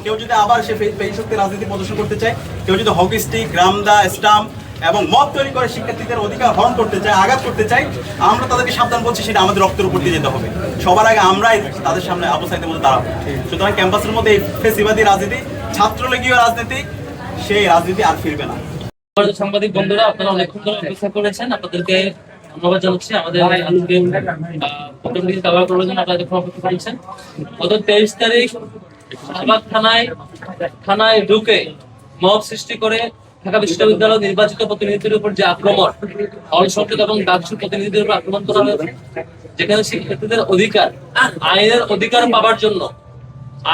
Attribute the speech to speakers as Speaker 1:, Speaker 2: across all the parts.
Speaker 1: কেউ যদি আবার সে পেশি শক্তির রাজনীতি প্রদর্শন করতে চায়, কেউ যদি হকি স্টিক, রামদা, স্টাম্প এবং মত তৈরি করে শিক্ষার্থীদের অধিকার হরণ করতে চায়, আঘাত করতে চায়, আমরা তাদেরকে সাবধান বলছি সেটা আমাদের রক্তের উপর দিয়ে যেতে হবে। সবার আগে আমরাই তাদের সামনে আবু সাইদের মধ্যে দাঁড়াবো। সুতরাং ক্যাম্পাসের মধ্যে এই ফেসিবাদী রাজনীতি, ছাত্রলীগীয় রাজনীতি, সেই রাজনীতি আর ফিরবে না।
Speaker 2: সাংবাদিক বন্ধুরা, আপনারা অনেকক্ষণ ধরে অপেক্ষা করেছেন, আপনাদেরকে ধন্যবাদ জানাচ্ছি। আমাদের কভার করার জন্য আপনারা অপেক্ষা করেছেন। গত 23 তারিখ শাহবাগ থানায় ঢুকে মব সৃষ্টি করে ঢাকা বিশ্ববিদ্যালয় নির্বাচিত প্রতিনিধিদের উপর যে আক্রমণ, হল সংসদ এবং ডাকসুর প্রতিনিধিদের উপর আক্রমণ করা হয়েছে, যেখানে শিক্ষার্থীদের অধিকার, আইনের অধিকার পাবার জন্য,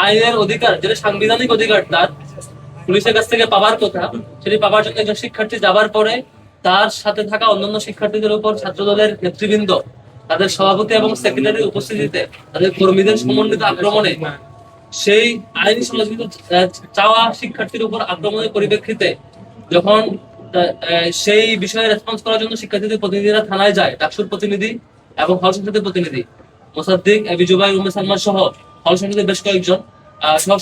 Speaker 2: আইনের অধিকার যেটা সাংবিধানিক অধিকার তার পুলিশের কাছ থেকে পাবার কথা, সেটি পাবার জন্য একজন শিক্ষার্থী যাবার পরে তার সাথে থাকা অন্যান্য শিক্ষার্থীদের উপর ছাত্রদলের নেতৃবৃন্দ, তাদের সভাপতি এবং সেক্রেটারির উপস্থিতিতে, তাদের কর্মীদের সমন্বিত আক্রমণে, সেই আইনি সমাজবিদ চাওয়া শিক্ষার্থীর উপর আক্রমণের পরিপ্রেক্ষিতে যখন সেই বিষয়ে রেসপন্স করার জন্য শিক্ষার্থীদের প্রতিনিধিরা থানায় যায়, ডাকসুর প্রতিনিধি এবং হল সংসদের প্রতিনিধি মোসাদ্দিক, এবি জুবাই, উম্মে সালমা সহ হল সংসদের বেশ কয়েকজন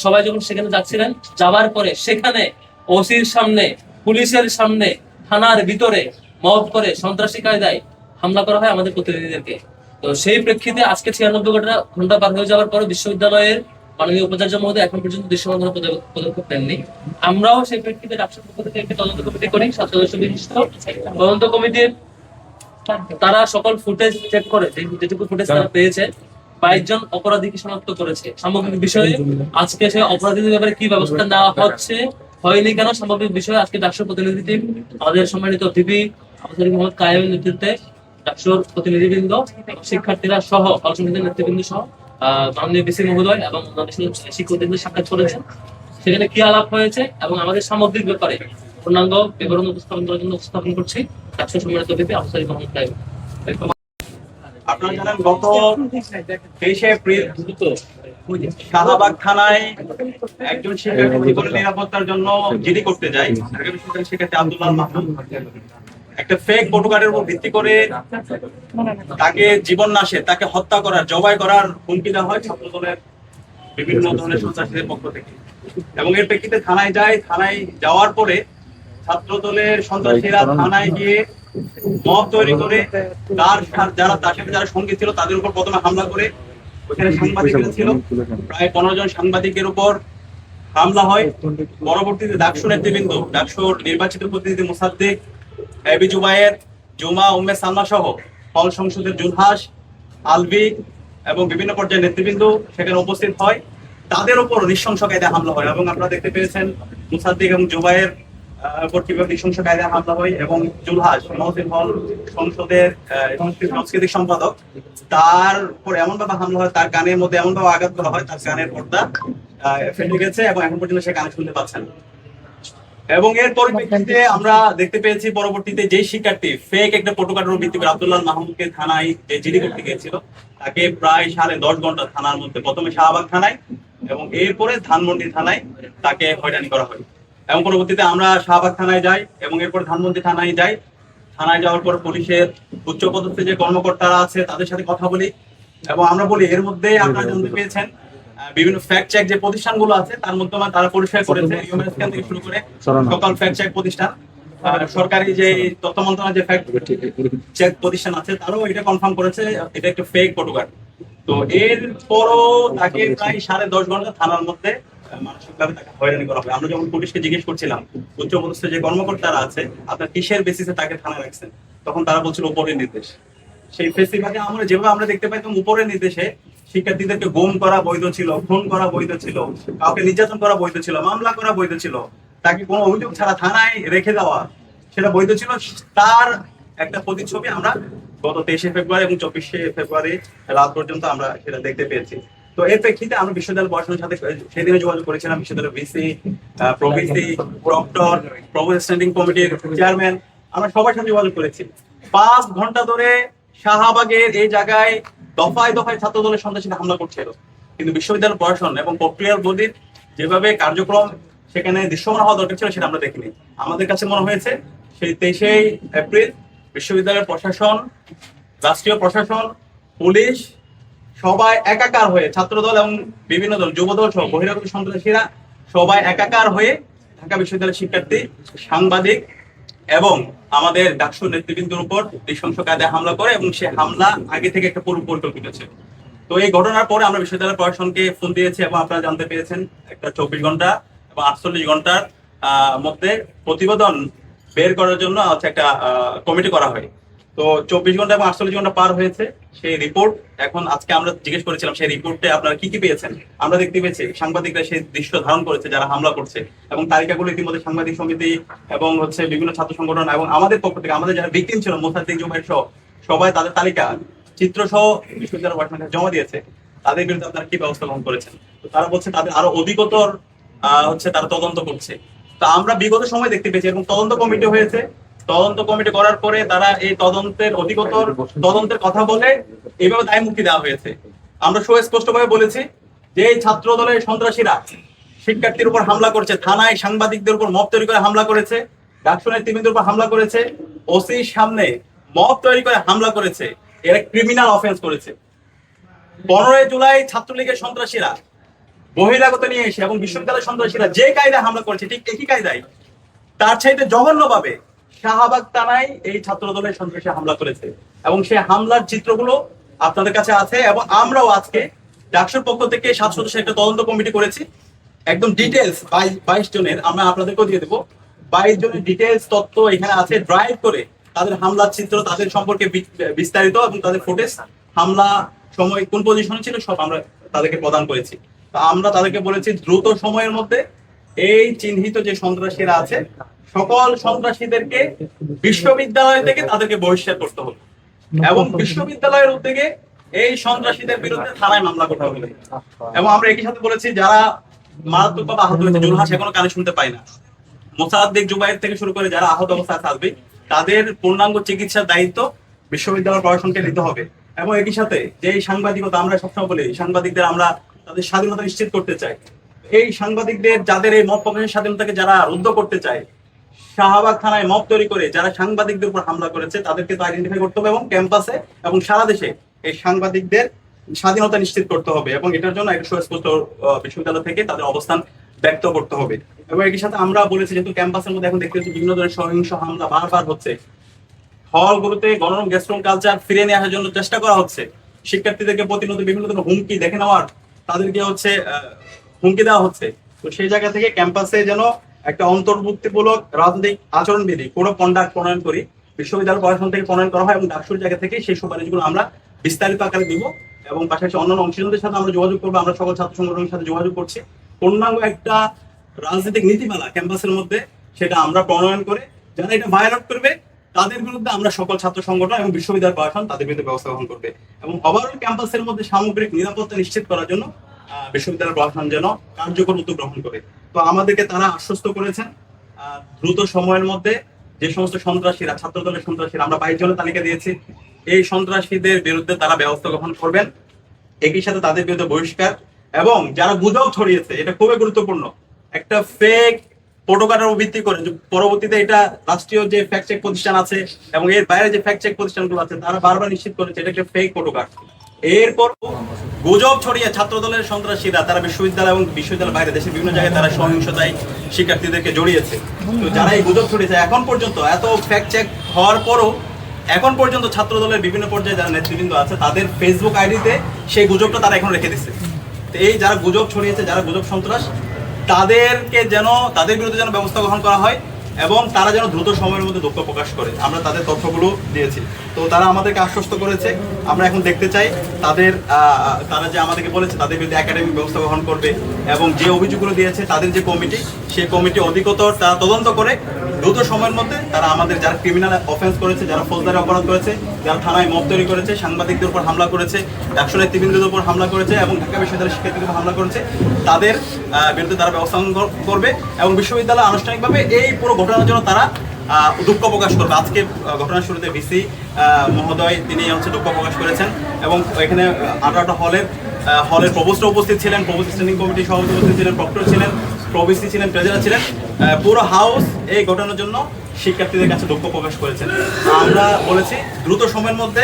Speaker 2: সবাই যখন সেখানে যাচ্ছিলেন, যাবার পরে সেখানে ওসির সামনে, পুলিশের সামনে, থানার ভিতরে মব করে সন্ত্রাসী কায়দায় হামলা করা হয় আমাদের প্রতিনিধিদেরকে। তো সেই প্রেক্ষিতে আজকে 96 ঘন্টা পার হয়ে যাওয়ার পরে বিশ্ববিদ্যালয়ের মাননীয় উপাচার্য মহোদয় এখন পর্যন্ত দৃশ্যমান পদক্ষেপ নেননি। আমরাও সেই প্রেক্ষিতে ডাকসুর পক্ষ থেকে একটি তদন্ত কমিটি করি, 7 সদস্য বিশিষ্ট তদন্ত কমিটির। তারা সকল ফুটেজ চেক করে, যেটুকু ফুটেজ তারা পেয়েছে, 22 জন অপরাধীকে শনাক্ত করেছে। সামগ্রিক বিষয়ে আজকে সেই অপরাধীদের ব্যাপারে কি ব্যবস্থা নেওয়া হচ্ছে, হয়নি কেন, সামগ্রিক বিষয়ে আজকে ডাকসুর প্রতিনিধি টিম, আমাদের সম্মানিত অতিথি মোহাম্মদ কায়েমের নেতৃত্বে ডাকসুর প্রতিনিধিবৃন্দ, শিক্ষার্থীরা সহ হল সংসদের নেতৃবৃন্দ সহ মাননীয় বিসি মহোদয় এবং শিক্ষকদের সাক্ষাৎ করেছেন। সেখানে কি আলাপ হয়েছে এবং আমাদের সামগ্রিক ব্যাপারে পূর্ণাঙ্গ বিবরণ উপস্থাপন করার জন্য উপস্থাপন করছি ডাকসুর সম্মানিত অতিথি মোহাম্মদ কায়েম।
Speaker 1: আপনারা জানেন গত 23 এপ্রিল শাহবাগ থানায় একজন শিক্ষার্থী জীবনের নিরাপত্তার জন্য জিডি করতে যায়। ঢাকা বিশ্ববিদ্যালয়ের শিক্ষার্থী আব্দুল্লাহ মাহমুদ একটা ফেক ভোটকার্ডের উপর ভিত্তি করে তাকে জীবন নাশে, তাকে হত্যা করার, জবাই করার হুমকি দেওয়া হয় ছাত্রদলের বিভিন্ন ধরনের সন্ত্রাসীদের পক্ষ থেকে। এবং এর প্রেক্ষিতে থানায় যায়। থানায় যাওয়ার পরে ছাত্রদলের সন্ত্রাসীরা থানায় গিয়ে মব তৈরি করে তার সাথে যারা সঙ্গী ছিল তাদের উপর প্রথমে হামলা করে, ওখানে সাংবাদিকরা ছিল, প্রায় 15 জন সাংবাদিকের উপর হামলা হয়। পরবর্তীতে ডাকসুর নেতৃবৃন্দ, ডাকসুর নির্বাচিত প্রতিনিধি মোসাদ্দিক, এবি জুবাইর, জুমা, উম্মে সালমা সহ হল সংসদের জুলহাস, আলবি এবং বিভিন্ন পর্যায়ের নেতৃবৃন্দ সেখানে উপস্থিত হয়। তাদের উপর নৃশংস কায়দায় হামলা হয় এবং আপনারা দেখতে পেয়েছেন মোসাদ্দিক এবং জুবাইর উপর কিভাবে নৃশংস কায়দায় হামলা হয়। এবং জুলহাস মহসিন হল সংসদের সাংস্কৃতিক সম্পাদক, তার উপর এমন ভাবে হামলা হয়, তার কানের মধ্যে এমন ভাবে আঘাত করা হয়, তার কানের পর্দা ফেটে গেছে এবং এখন পর্যন্ত সে কানে শুনতে পাচ্ছেন। এবং এর পরিপ্রেক্ষিতে আমরা দেখতে পেয়েছি পরবর্তীতে যে শিক্ষার্থী ফেক একটা ফটোকার্ডের ভিত্তি করে আব্দুল্লাহ মাহমুদকে থানায় যে জিডি করতে গিয়েছিল, তাকে প্রায় 10.5 ঘন্টা থানার মধ্যে, প্রথমে শাহবাগ থানায় এবং এরপরে ধানমন্ডি থানায় তাকে হয়রানি করা হয়। এবং পরবর্তীতে আমরা শাহবাগ থানায় যাই এবং এরপর ধানমন্ডি থানায় যাই। থানায় যাওয়ার পর পুলিশের উচ্চপদস্থ যে কর্মকর্তারা আছে তাদের সাথে কথা বলি এবং আমরা বলি, এর মধ্যে আপনারা জানতে পেয়েছেন বিভিন্ন ফ্যাক্ট চেক যে প্রতিষ্ঠানগুলো আছে তার মধ্যে তারা পরিষ্কার করেছে, হিউম্যান স্ক্যান থেকে শুরু করে সকল ফ্যাক্ট চেক প্রতিষ্ঠান, সরকারি যে তথ্য মন্ত্রণালয়ের যে ফ্যাক্ট চেক প্রতিষ্ঠান আছে তারাও এটা কনফার্ম করেছে এটা একটা ফেক ফটোকার্ড। তো এরপরও তাকে প্রায় 10.5 ঘন্টা থানার মধ্যে মানসিকভাবে তাকে হয়রানি করা হয়। আমরা যখন পুলিশকে জিজ্ঞেস করছিলাম উচ্চপদস্থ যে কর্মকর্তারা আছে আপনার কিসের বেসিসে তাকে থানায় রাখছেন, তখন তারা বলছিল উপরের নির্দেশ। সেই ফেস্টিভালে আমরা যেভাবে আমরা দেখতে পাইতাম উপরের নির্দেশে শিক্ষার্থীদেরকে গুম করা বৈধ ছিল, খুন করা বৈধ ছিল, কাউকে নির্যাতন করা বৈধ ছিল, মামলা করা বৈধ ছিল, তাকে কোনো অভিযোগ ছাড়া থানায় রেখে দেওয়া সেটা বৈধ ছিল। তার একটা প্রতিচ্ছবি আমরা গত 23 ফেব্রুয়ারি এবং 24 ফেব্রুয়ারি রাত পর্যন্ত আমরা সেটা দেখতে পেয়েছি। তো এর প্রেক্ষিতে আমরা বিশ্ববিদ্যালয় প্রশাসনের সাথে সেদিনে যোগাযোগ করেছিলাম। বিশ্ববিদ্যালয়ের VC, pro-VC, proctor, provost standing কমিটির চেয়ারম্যান, আমরা সবার সাথে যোগাযোগ করেছি। 5 ঘন্টা ধরে শাহবাগের এই জায়গায় দফায় দফায় ছাত্র দলের সন্ত্রাসীরা হামলা করছিল, কিন্তু বিশ্ববিদ্যালয় প্রশাসন এবং প্রক্রিয়ার বডির যেভাবে কার্যক্রম সেখানে দৃশ্যমান হওয়া দরকার ছিল সেটা আমরা দেখিনি। আমাদের কাছে মনে হয়েছে সেই 23 এপ্রিল বিশ্ববিদ্যালয়ের প্রশাসন, রাষ্ট্রীয় প্রশাসন, পুলিশ সবাই একাকার হয়ে ছাত্রদল এবং বিভিন্ন দল, যুবদল সহ বহিরাগত সন্ত্রাসীরা সবাই একাকার হয়ে ঢাকা বিশ্ববিদ্যালয়ের শিক্ষার্থী, সাংবাদিক এবং আমাদের ডাকসু নেতৃবৃন্দের উপর নৃশংস কায়দায় হামলা করে, এবং সে হামলা আগে থেকে একটা পূর্ব পরিকল্পিত ছিল। তো এই ঘটনার পরে আমরা বিশ্ববিদ্যালয় প্রশাসনকে ফোন দিয়েছি, এবং আপনারা জানতে পেরেছেন একটা 24 ঘন্টা এবং 48 ঘন্টার মধ্যে প্রতিবেদন বের করার জন্য হচ্ছে একটা কমিটি করা হয়। তো 24 ঘন্টা এবং 48 ঘন্টা পার হয়েছে, সেই রিপোর্ট এখন আজকে আমরা জিজ্ঞেস করেছিলাম সেই রিপোর্টে আপনারা কি কি পেয়েছেন। আমরা দেখতে পেয়েছি সাংবাদিকরা সেই দৃশ্য ধারণ করেছে যারা হামলা করছে, এবং তালিকাগুলো ইতিমধ্যে সাংবাদিক সমিতি এবং হচ্ছে বিভিন্ন ছাত্র সংগঠন এবং আমাদের পক্ষ থেকে আমাদের যারা ভিকটিম ছিল মোসাদ্দিক জুবাইর সহ সবাই তাদের তালিকা চিত্র সহ বিশ্ববিদ্যালয় প্রশাসনের জমা দিয়েছে। তাদের বিরুদ্ধে আপনারা কি ব্যবস্থা গ্রহণ করেছেন? তো তারা বলছে তাদের আরো অধিকতর হচ্ছে তারা তদন্ত করছে। তো আমরা বিগত সময় দেখতে পেয়েছি এবং তদন্ত কমিটি হয়েছে, তদন্ত কমিটি করার পরে তারা এই তদন্তের অধিকতর তদন্তের কথা বলে এইভাবে দায় মুক্তি দেওয়া হয়েছে। আমরা সুস্পষ্টভাবে বলেছি যে এই ছাত্র দলের সন্ত্রাসীরা শিক্ষার্থীর উপর হামলা করছে, থানায় সাংবাদিকদের উপর মব তৈরি করে হামলা করেছে, ডাকসু নেতৃবৃন্দের উপর হামলা করেছে, ওসির সামনে মব তৈরি করে হামলা করেছে, এরা ক্রিমিনাল অফেন্স করেছে। 15 জুলাই ছাত্রলীগের সন্ত্রাসীরা বহিরাগত নিয়ে এসে এবং বিশ্ববিদ্যালয়ের সন্ত্রাসীরা যে কায়দায় হামলা করেছে ঠিক একই কায়দায় তার চাইতে জঘন্যভাবে শাহবাগ থানায় এই ছাত্র দলের সন্ত্রাসী হামলা করেছে, এবং সেই হামলার চিত্রগুলো আপনাদের কাছে আছে। এবং আমরাও আজকে ডাকসুর পক্ষ থেকে 7 সদস্যের একটা তদন্ত কমিটি করেছি, একদম ডিটেলস 22 জনের আমরা আপনাদেরকেও দিয়ে দেবো। 22 জনের ডিটেলস তথ্য এখানে আছে, ড্রাইভ করে তাদের হামলার চিত্র, তাদের সম্পর্কে বিস্তারিত এবং তাদের ফুটেজ, হামলা সময় কোন পজিশনে ছিল সব আমরা তাদেরকে প্রদান করেছি। তো আমরা তাদেরকে বলেছি দ্রুত সময়ের মধ্যে এই চিহ্নিত যে সন্ত্রাসীরা আছে সকল সন্ত্রাসীদেরকে বিশ্ববিদ্যালয় থেকে তাদেরকে বহিষ্কার করতে হবে, এবং বিশ্ববিদ্যালয়ের উদ্যোগে এই সন্ত্রাসীদের বিরুদ্ধে থানায় মামলা করতে হবে। এবং আমরা একই সাথে বলেছি যারা মারাত্মকভাবে আহত হয়েছে, জুলহাস এখনো কানে শুনতে পাই না, মোসাদ্দিক জুবাইর থেকে শুরু করে যারা আহত অবস্থায় থাকবে তাদের পূর্ণাঙ্গ চিকিৎসার দায়িত্ব বিশ্ববিদ্যালয় প্রশাসনকে নিতে হবে। এবং একই সাথে যে সাংবাদিকতা আমরা সবসময় বলি সাংবাদিকদের আমরা তাদের স্বাধীনতা নিশ্চিত করতে চাই, এই সাংবাদিকদের যাদের এই মত প্রকাশের স্বাধীনতাকে যারা রুদ্ধ করতে চায়, শাহবাগ থানায় মব তৈরি করে যারা সাংবাদিকদের উপর হামলা করেছে তাদেরকে তো আইডেন্টিফাই করতে হবে, এবং ক্যাম্পাসে এবং সারা দেশে এই সাংবাদিকদের স্বাধীনতা নিশ্চিত করতে হবে, এবং এটার জন্য একটা সুস্পষ্ট বিশ্ববিদ্যালয় থেকে তাদের অবস্থান ব্যক্ত করতে হবে। এবং একই সাথে আমরা বলেছি যেহেতু ক্যাম্পাসের মধ্যে এখন দেখতে পাচ্ছি বিভিন্ন ধরনের সহিংস হামলা বারবার হচ্ছে, হলগুলোতে গণরুম গেস্টরুম কালচার ফিরে নিয়ে আসার জন্য চেষ্টা করা হচ্ছে, শিক্ষার্থীদেরকে প্রতিনিয়ত বিভিন্ন ধরনের হুমকি দেখে নেওয়ার তাদেরকে হচ্ছে হুমকি দেওয়া হচ্ছে। তো সেই জায়গা থেকে ক্যাম্পাসে যেন একটা অন্তর্ভুক্তিমূলক রাজনৈতিক আচরণবিধি কোড অফ কন্ডাক্ট প্রণয়ন করি, বিশ্ববিদ্যালয় প্রশাসন থেকে প্রণয়ন করা হয়, এবং ডাকসুর জায়গা থেকে সেই সুপারিশগুলো আমরা বিস্তারিত আকারে দিব, এবং পাশাপাশি অন্যান্য অংশীদারদের সাথে আমরা যোগাযোগ করবো। আমরা সকল ছাত্র সংগঠনের সাথে যোগাযোগ করছি, পূর্ণাঙ্গ একটা রাজনৈতিক নীতিমালা ক্যাম্পাসের মধ্যে সেটা আমরা প্রণয়ন করে যারা এটা ভায়োলেট করবে তাদের বিরুদ্ধে আমরা সকল ছাত্র সংগঠন এবং বিশ্ববিদ্যালয় প্রশাসন তাদের বিরুদ্ধে ব্যবস্থা গ্রহণ করবে, এবং ওভারঅল ক্যাম্পাসের মধ্যে সামগ্রিক নিরাপত্তা নিশ্চিত করার জন্য বিশ্ববিদ্যালয় প্রশাসন যেন কার্যকর উদ্যোগ গ্রহণ করে। তো আমাদেরকে তারা আশ্বস্ত করেছেন দ্রুত সময়ের মধ্যে যে সমস্ত সন্ত্রাসীরা ছাত্র দলের সন্ত্রাসীরা আমরা 22 জনের তালিকা দিয়েছি, এই সন্ত্রাসীদের বিরুদ্ধে তারা ব্যবস্থা গ্রহণ করবেন, একই সাথে তাদের বিরুদ্ধে বহিষ্কার। এবং যারা গুজব ছড়িয়েছে, এটা খুবই গুরুত্বপূর্ণ, একটা ফেক প্রোটোকলের ভিত্তি করে পরবর্তীতে এটা রাষ্ট্রীয় যে ফ্যাক্ট চেক প্রতিষ্ঠান আছে এবং এর বাইরে যে ফ্যাক্ট চেক প্রতিষ্ঠানগুলো আছে তারা বারবার নিশ্চিত করেছে এটা একটা ফেক প্রোটোকল। এরপর গুজব ছড়িয়ে ছাত্র দলের সন্ত্রাসীরা তারা বিশ্ববিদ্যালয় এবং বিশ্ববিদ্যালয়ের বাইরে দেশের বিভিন্ন জায়গায় তারা সহিংসতায় শিক্ষার্থীদেরকে জড়িয়েছে। তো যারা এই গুজব ছড়িয়েছে এখন পর্যন্ত এত ফ্যাক্ট চেক হওয়ার পরও এখন পর্যন্ত ছাত্র দলের বিভিন্ন পর্যায়ে যারা নেতৃবৃন্দ আছে তাদের ফেসবুক আইডিতে সেই গুজবটা তারা এখন রেখে দিচ্ছে। তো এই যারা গুজব ছড়িয়েছে, যারা গুজব সন্ত্রাস, তাদেরকে যেন তাদের বিরুদ্ধে যেন ব্যবস্থা গ্রহণ করা হয় এবং তারা যেন দ্রুত সময়ের মধ্যে দুঃখ প্রকাশ করে। আমরা তাদের তথ্যগুলো দিয়েছি, তো তারা আমাদেরকে আশ্বস্ত করেছে। আমরা এখন দেখতে চাই তারা যে আমাদেরকে বলেছে তাদের বিরুদ্ধে একাডেমিক ব্যবস্থা গ্রহণ করবে, এবং যে অভিযোগগুলো দিয়েছে তাদের যে কমিটি, সেই কমিটি অধিকতর তারা তদন্ত করে দ্রুত সময়ের মধ্যে তারা আমাদের যারা ক্রিমিনাল অফেন্স করেছে, যারা ফৌজদারি অপরাধ করেছে, যারা থানায় মব তৈরি করেছে, সাংবাদিকদের উপর হামলা করেছে, ডাকসু নেতৃবৃন্দের উপর হামলা করেছে এবং ঢাকা বিশ্ববিদ্যালয়ের শিক্ষার্থীদের উপর হামলা করেছে, তাদের বিরুদ্ধে তারা ব্যবস্থা করবে এবং বিশ্ববিদ্যালয় আনুষ্ঠানিকভাবে এই পুরো ঘটনার জন্য তারা দুঃখ প্রকাশ করবে। আজকে ঘটনার শুরুতে ভিসি মহোদয় তিনি দুঃখ প্রকাশ করেছেন, এবং এখানে 18টা হলের প্রভোস্ট উপস্থিত ছিলেন, প্রভোস্ট স্ট্যান্ডিং কমিটির সভাপতি উপস্থিত ছিলেন, প্রক্টর ছিলেন, প্রভিসি ছিলেন, ট্রেজারার ছিলেন, পুরো হাউস এই ঘটনার জন্য শিক্ষার্থীদের কাছে দুঃখ প্রকাশ করেছেন। আমরা বলেছি দ্রুত সময়ের মধ্যে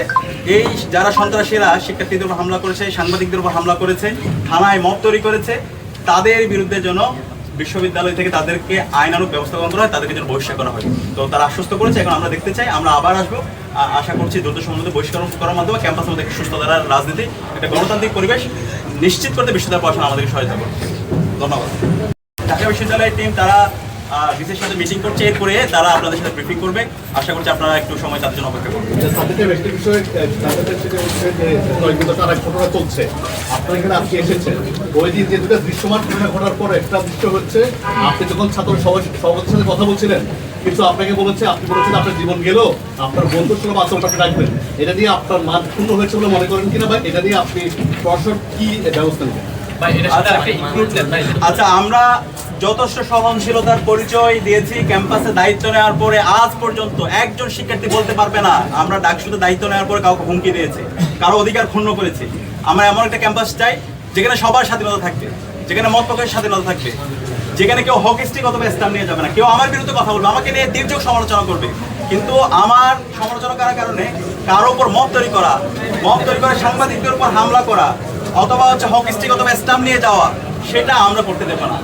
Speaker 1: এই যারা সন্ত্রাসীরা শিক্ষার্থীদের উপর হামলা করেছে, সাংবাদিকদের উপর হামলা করেছে, থানায় মব তৈরি করেছে, তাদের বিরুদ্ধে যেন বিশ্ববিদ্যালয় থেকে তাদেরকে আইনানুগ ব্যবস্থা গ্রহণ করা হয়, তাদেরকে যেন বহিষ্কার করা হয়। তো তারা আশ্বস্ত করেছে, এখন আমরা দেখতে চাই, আমরা আবার আসবো। আশা করছি দ্রুত সময়ের মধ্যে বহিষ্কার করার মাধ্যমে ক্যাম্পাসের মধ্যে সুস্থ ধারার রাজনীতি, একটা গণতান্ত্রিক পরিবেশ নিশ্চিত করতে বিশ্ববিদ্যালয় প্রশাসন আমাদেরকে সহায়তা করবে। ধন্যবাদ। ঢাকা বিশ্ববিদ্যালয়ের টিম তারা ভিসির সাথে মিটিং করছে, এরপরে তারা আপনাদের সাথে ব্রিফিং করবে। আশা করছি আপনারা একটু সময় তাদের জন্য অপেক্ষা করবেন।
Speaker 3: ঘটনা চলছে, আপনার এখানে আজকে এসেছেন, ওই দিন যে দুটো দৃশ্যমান ঘটনা ঘটার পর একটা দৃশ্য হচ্ছে, আপনি যখন ছাত্র সভাপতির সাথে কথা বলছিলেন, কিন্তু আপনাকে বলেছে, আপনি বলেছেন আপনার জীবন গেল, আপনার বন্ধুর সঙ্গে আচরণটা রাখবেন। এটা নিয়ে আপনার মান ক্ষুণ্ণ হয়েছে বলে মনে করেন কিনা, বা এটা নিয়ে আপনি প্রশাসন কি ব্যবস্থা নেবেন?
Speaker 1: আচ্ছা, আমরা যথেষ্ট সহনশীলতার পরিচয় দিয়েছি ক্যাম্পাসে দায়িত্ব নেওয়ার পরে। আজ পর্যন্ত একজন শিক্ষার্থী বলতে পারবে না আমরা ডাকসুতে দায়িত্ব নেওয়ার পরে কাউকে হুমকি দিয়েছে, কারো অধিকার ক্ষুণ্ণ করেছে। আমরা এমন একটা ক্যাম্পাস চাই যেখানে সবার স্বাধীনতা থাকবে, যেখানে মত প্রকাশের স্বাধীনতা থাকবে, যেখানে কেউ হকিস্টিক অথবা ইসলাম নিয়ে যাবে না, কেউ আমার বিরুদ্ধে কথা বলবে, আমাকে নিয়ে দীর্ঘ সমালোচনা করবে, কিন্তু আমার সমালোচনা করার কারণে কারো উপর মত তৈরি করা, সাংবাদিকদের উপর হামলা করা, অথবা হচ্ছে হকিস্টিক অথবা ইসলাম নিয়ে যাওয়া, সেটা আমরা করতে দেবো না।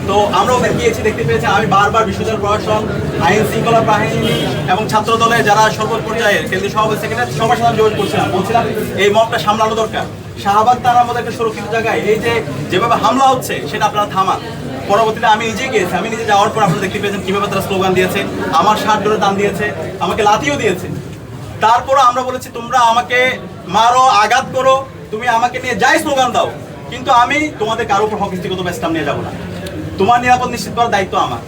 Speaker 1: তো আমরা ওদের গিয়েছি, দেখতে পেয়েছি। আমি বারবার বিশ্ববিদ্যালয় প্রশাসন, আইন শৃঙ্খলা বাহিনী এবং ছাত্র দলের যারা সর্বোচ্চ পর্যায়ের কেন্দ্রীয় সভাপতি, সেক্রেটারি, সবার সাথে যোগাযোগ করছিলাম, বলছিলাম এই মবটা সামলানো দরকার। শাহবাগ তার মধ্যে একটা সুরক্ষিত জায়গায় এই যে যেভাবে হামলা হচ্ছে সেটা আপনারা থামান। পরবর্তীতে আমি নিজে গিয়েছি, আমি নিজে যাওয়ার পর আপনারা দেখতে পেয়েছেন কিভাবে তারা স্লোগান দিয়েছে, আমার শার্ট ধরে টান দিয়েছে, আমাকে লাথিও দিয়েছে। তারপরও আমরা বলেছি তোমরা আমাকে মারো, আঘাত করো, তুমি আমাকে নিয়ে যাই স্লোগান দাও, কিন্তু আমি তোমাদের কারো উপর হকিস্টিক অথবা ইসলাম নিয়ে যাবো না। তোমার নিরাপদ নিশ্চিত করার দায়িত্ব আমার।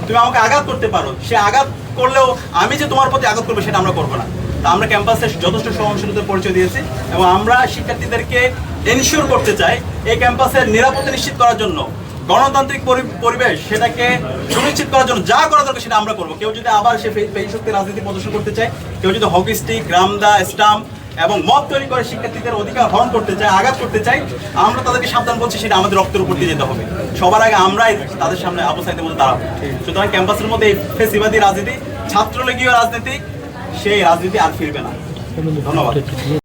Speaker 1: তুমি আমাকে আঘাত করতে পারো, সে আঘাত করলেও আমি যে তোমার প্রতি আঘাত করবো সেটা আমরা করবো না। তা আমরা ক্যাম্পাসে যথেষ্ট সহনশীলতার পরিচয় দিয়েছি এবং আমরা শিক্ষার্থীদেরকে এনশিওর করতে চাই এই ক্যাম্পাসের নিরাপত্তা নিশ্চিত করার জন্য, গণতান্ত্রিক পরিবেশ সেটাকে সুনিশ্চিত করার জন্য যা করা দরকার সেটা আমরা করবো। কেউ যদি আবার সে পেশি শক্তি রাজনীতি প্রদর্শন করতে চায়, কেউ যদি হকিস্টিক, গ্রামদা, স্টাম্প এবং মত তৈরি করে শিক্ষার্থীদের অধিকার হরণ করতে চায়, আঘাত করতে চায়, আমরা তাদেরকে সাবধান বলছি সেটা আমাদের রক্তের উপর দিয়ে যেতে হবে। সবার আগে আমরাই তাদের সামনে আবু সাইদের মধ্যে দাঁড়াবো। সুতরাং ক্যাম্পাসের মধ্যে এই ফেসিবাদী রাজনীতি, ছাত্রলীগীয় রাজনীতি, সেই রাজনীতি আর ফিরবে না। ধন্যবাদ।